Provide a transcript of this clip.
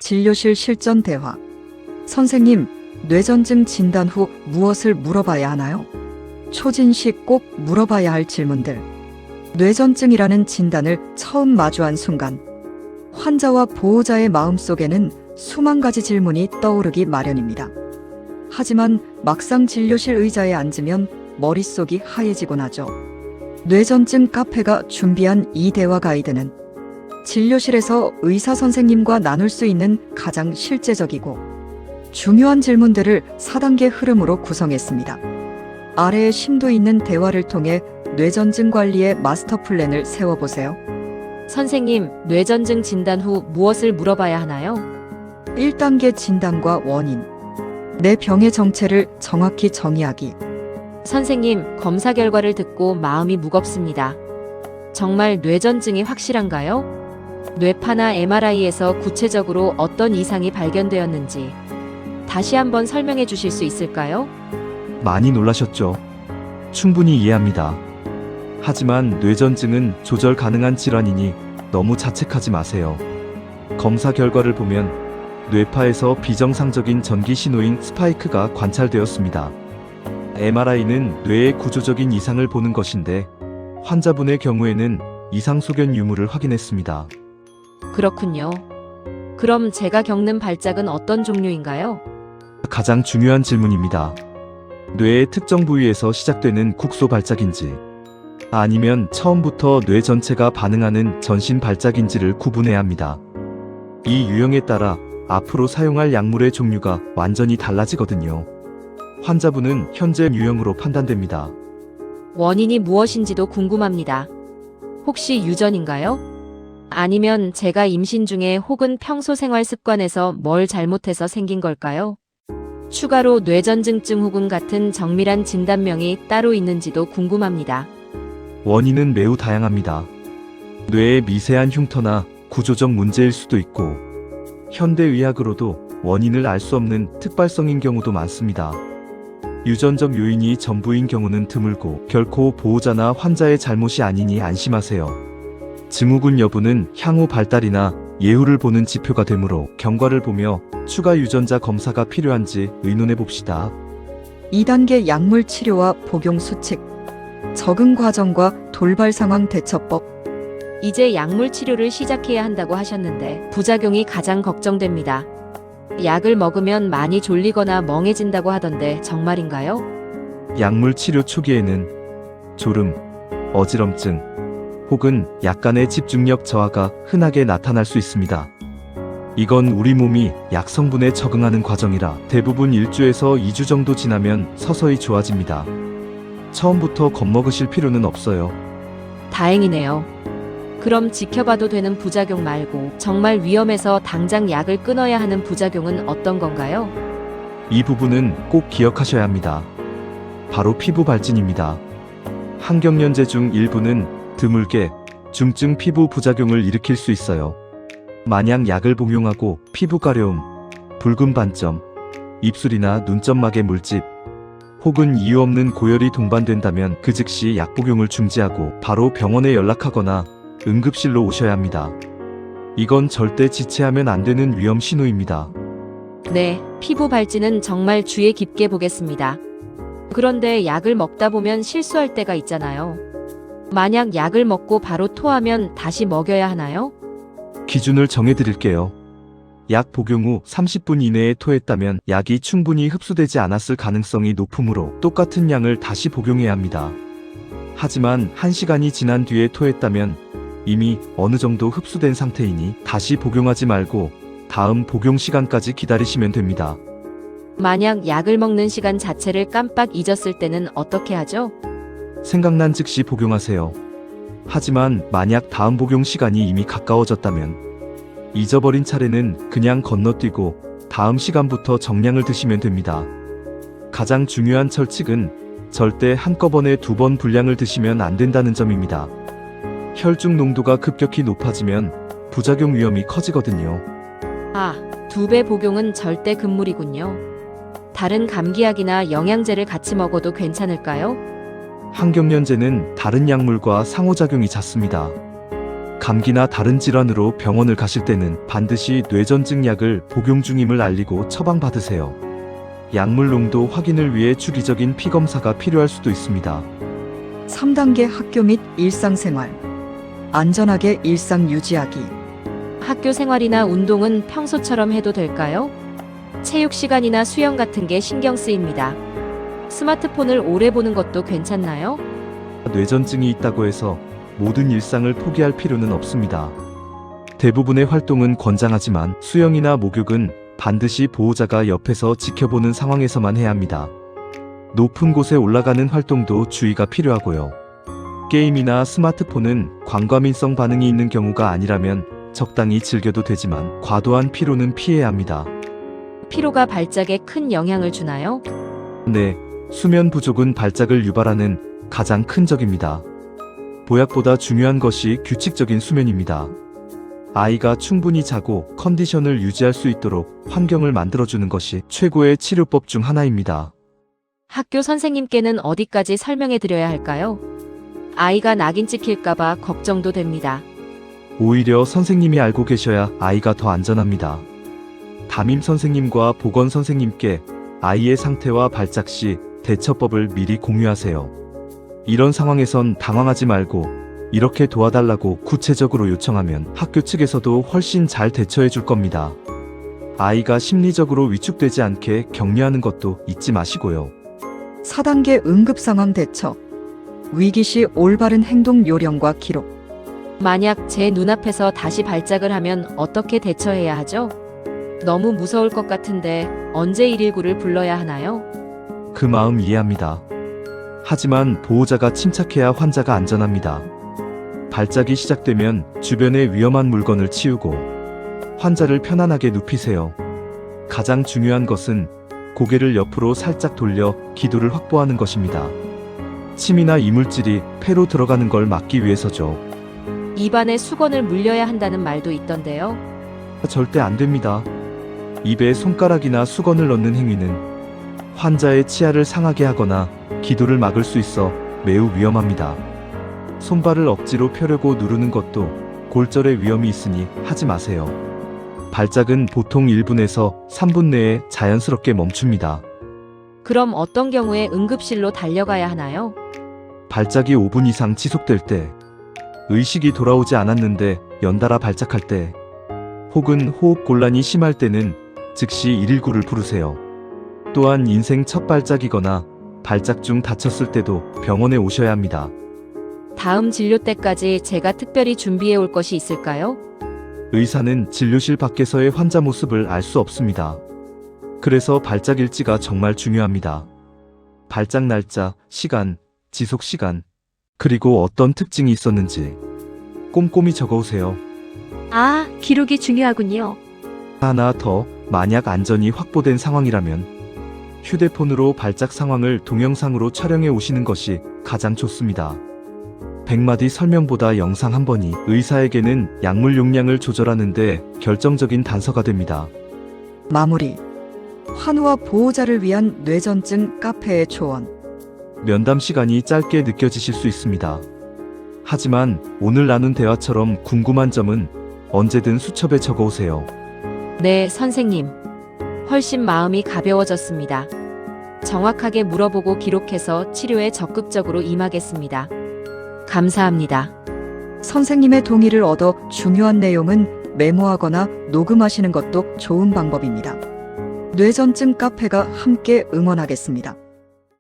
진료실 실전 대화. 선생님, 뇌전증 진단 후 무엇을 물어봐야 하나요? 초진식 꼭 물어봐야 할 질문들. 뇌전증이라는 진단을 처음 마주한 순간, 환자와 보호자의 마음속에는 수만 가지 질문이 떠오르기 마련입니다. 하지만 막상 진료실 의자에 앉으면 머릿속이 하얘지곤 하죠. 뇌전증 카페가 준비한 이 대화 가이드는 진료실에서 의사 선생님과 나눌 수 있는 가장 실제적이고 중요한 질문들을 4단계 흐름으로 구성했습니다. 아래에 심도 있는 대화를 통해 뇌전증 관리의 마스터 플랜을 세워보세요. 선생님, 뇌전증 진단 후 무엇을 물어봐야 하나요? 1단계 진단과 원인. 내 병의 정체를 정확히 정의하기. 선생님, 검사 결과를 듣고 마음이 무겁습니다. 정말 뇌전증이 확실한가요? 뇌파나 MRI에서 구체적으로 어떤 이상이 발견되었는지 다시 한번 설명해 주실 수 있을까요? 많이 놀라셨죠? 충분히 이해합니다. 하지만 뇌전증은 조절 가능한 질환이니 너무 자책하지 마세요. 검사 결과를 보면 뇌파에서 비정상적인 전기 신호인 스파이크가 관찰되었습니다. MRI는 뇌의 구조적인 이상을 보는 것인데 환자분의 경우에는 이상 소견 유무를 확인했습니다. 그렇군요. 그럼 제가 겪는 발작은 어떤 종류인가요? 가장 중요한 질문입니다. 뇌의 특정 부위에서 시작되는 국소 발작인지 아니면 처음부터 뇌 전체가 반응하는 전신 발작인지를 구분해야 합니다. 이 유형에 따라 앞으로 사용할 약물의 종류가 완전히 달라지거든요. 환자분은 현재 유형으로 판단됩니다. 원인이 무엇인지도 궁금합니다. 혹시 유전인가요? 아니면 제가 임신 중에 혹은 평소 생활 습관에서 뭘 잘못해서 생긴 걸까요? 추가로 뇌전증증 후군 같은 정밀한 진단명이 따로 있는지도 궁금합니다. 원인은 매우 다양합니다. 뇌의 미세한 흉터나 구조적 문제일 수도 있고 현대의학으로도 원인을 알 수 없는 특발성인 경우도 많습니다. 유전적 요인이 전부인 경우는 드물고 결코 보호자나 환자의 잘못이 아니니 안심하세요. 증후군 여부는 향후 발달이나 예후를 보는 지표가 되므로 경과를 보며 추가 유전자 검사가 필요한지 의논해 봅시다. 2단계 약물 치료와 복용 수칙. 적응 과정과 돌발 상황 대처법. 이제 약물 치료를 시작해야 한다고 하셨는데 부작용이 가장 걱정됩니다. 약을 먹으면 많이 졸리거나 멍해진다고 하던데 정말인가요? 약물 치료 초기에는 졸음, 어지럼증, 혹은 약간의 집중력 저하가 흔하게 나타날 수 있습니다. 이건 우리 몸이 약 성분에 적응하는 과정이라 대부분 1주에서 2주 정도 지나면 서서히 좋아집니다. 처음부터 겁먹으실 필요는 없어요. 다행이네요. 그럼 지켜봐도 되는 부작용 말고 정말 위험해서 당장 약을 끊어야 하는 부작용은 어떤 건가요? 이 부분은 꼭 기억하셔야 합니다. 바로 피부 발진입니다. 항경련제 중 일부는 드물게 중증 피부 부작용을 일으킬 수 있어요. 만약 약을 복용하고 피부 가려움, 붉은 반점, 입술이나 눈점막의 물집, 혹은 이유 없는 고열이 동반된다면 그 즉시 약 복용을 중지하고 바로 병원에 연락하거나 응급실로 오셔야 합니다. 이건 절대 지체하면 안 되는 위험 신호입니다. 네, 피부 발진은 정말 주의 깊게 보겠습니다. 그런데 약을 먹다 보면 실수할 때가 있잖아요. 만약 약을 먹고 바로 토하면 다시 먹여야 하나요? 기준을 정해드릴게요. 약 복용 후 30분 이내에 토했다면 약이 충분히 흡수되지 않았을 가능성이 높으므로 똑같은 양을 다시 복용해야 합니다. 하지만 1시간이 지난 뒤에 토했다면 이미 어느 정도 흡수된 상태이니 다시 복용하지 말고 다음 복용 시간까지 기다리시면 됩니다. 만약 약을 먹는 시간 자체를 깜빡 잊었을 때는 어떻게 하죠? 생각난 즉시 복용하세요. 하지만 만약 다음 복용 시간이 이미 가까워졌다면 잊어버린 차례는 그냥 건너뛰고 다음 시간부터 정량을 드시면 됩니다. 가장 중요한 철칙은 절대 한꺼번에 2번 분량을 드시면 안 된다는 점입니다. 혈중 농도가 급격히 높아지면 부작용 위험이 커지거든요. 아, 2배 복용은 절대 금물이군요. 다른 감기약이나 영양제를 같이 먹어도 괜찮을까요? 항경련제는 다른 약물과 상호작용이 잦습니다. 감기나 다른 질환으로 병원을 가실 때는 반드시 뇌전증 약을 복용 중임을 알리고 처방받으세요. 약물 농도 확인을 위해 주기적인 피검사가 필요할 수도 있습니다. 3단계 학교 및 일상생활. 안전하게 일상 유지하기. 학교 생활이나 운동은 평소처럼 해도 될까요? 체육 시간이나 수영 같은 게 신경 쓰입니다. 스마트폰을 오래 보는 것도 괜찮나요? 뇌전증이 있다고 해서 모든 일상을 포기할 필요는 없습니다. 대부분의 활동은 권장하지만 수영이나 목욕은 반드시 보호자가 옆에서 지켜보는 상황에서만 해야 합니다. 높은 곳에 올라가는 활동도 주의가 필요하고요. 게임이나 스마트폰은 광과민성 반응이 있는 경우가 아니라면 적당히 즐겨도 되지만 과도한 피로는 피해야 합니다. 피로가 발작에 큰 영향을 주나요? 네, 수면 부족은 발작을 유발하는 가장 큰 적입니다. 보약보다 중요한 것이 규칙적인 수면입니다. 아이가 충분히 자고 컨디션을 유지할 수 있도록 환경을 만들어주는 것이 최고의 치료법 중 하나입니다. 학교 선생님께는 어디까지 설명해 드려야 할까요? 아이가 낙인 찍힐까봐 걱정도 됩니다. 오히려 선생님이 알고 계셔야 아이가 더 안전합니다. 담임 선생님과 보건 선생님께 아이의 상태와 발작 시 대처법을 미리 공유하세요. 이런 상황에선 당황하지 말고 이렇게 도와달라고 구체적으로 요청하면 학교 측에서도 훨씬 잘 대처해 줄 겁니다. 아이가 심리적으로 위축되지 않게 격려하는 것도 잊지 마시고요. 4단계 응급상황 대처. 위기 시 올바른 행동 요령과 기록. 만약 제 눈앞에서 다시 발작을 하면 어떻게 대처해야 하죠? 너무 무서울 것 같은데 언제 119를 불러야 하나요? 그 마음 이해합니다. 하지만 보호자가 침착해야 환자가 안전합니다. 발작이 시작되면 주변의 위험한 물건을 치우고 환자를 편안하게 눕히세요. 가장 중요한 것은 고개를 옆으로 살짝 돌려 기도를 확보하는 것입니다. 침이나 이물질이 폐로 들어가는 걸 막기 위해서죠. 입안에 수건을 물려야 한다는 말도 있던데요. 절대 안 됩니다. 입에 손가락이나 수건을 넣는 행위는 환자의 치아를 상하게 하거나 기도를 막을 수 있어 매우 위험합니다. 손발을 억지로 펴려고 누르는 것도 골절의 위험이 있으니 하지 마세요. 발작은 보통 1분에서 3분 내에 자연스럽게 멈춥니다. 그럼 어떤 경우에 응급실로 달려가야 하나요? 발작이 5분 이상 지속될 때, 의식이 돌아오지 않았는데 연달아 발작할 때, 혹은 호흡 곤란이 심할 때는 즉시 119를 부르세요. 또한 인생 첫 발작이거나 발작 중 다쳤을 때도 병원에 오셔야 합니다. 다음 진료 때까지 제가 특별히 준비해 올 것이 있을까요? 의사는 진료실 밖에서의 환자 모습을 알 수 없습니다. 그래서 발작 일지가 정말 중요합니다. 발작 날짜, 시간, 지속 시간, 그리고 어떤 특징이 있었는지 꼼꼼히 적어오세요. 아, 기록이 중요하군요. 하나 더, 만약 안전이 확보된 상황이라면 휴대폰으로 발작 상황을 동영상으로 촬영해 오시는 것이 가장 좋습니다. 100마디 설명보다 영상 한 번이 의사에게는 약물 용량을 조절하는데 결정적인 단서가 됩니다. 마무리. 환우와 보호자를 위한 뇌전증 카페의 초원. 면담 시간이 짧게 느껴지실 수 있습니다. 하지만 오늘 나눈 대화처럼 궁금한 점은 언제든 수첩에 적어오세요. 네, 선생님. 훨씬 마음이 가벼워졌습니다. 정확하게 물어보고 기록해서 치료에 적극적으로 임하겠습니다. 감사합니다. 선생님의 동의를 얻어 중요한 내용은 메모하거나 녹음하시는 것도 좋은 방법입니다. 뇌전증 카페가 함께 응원하겠습니다.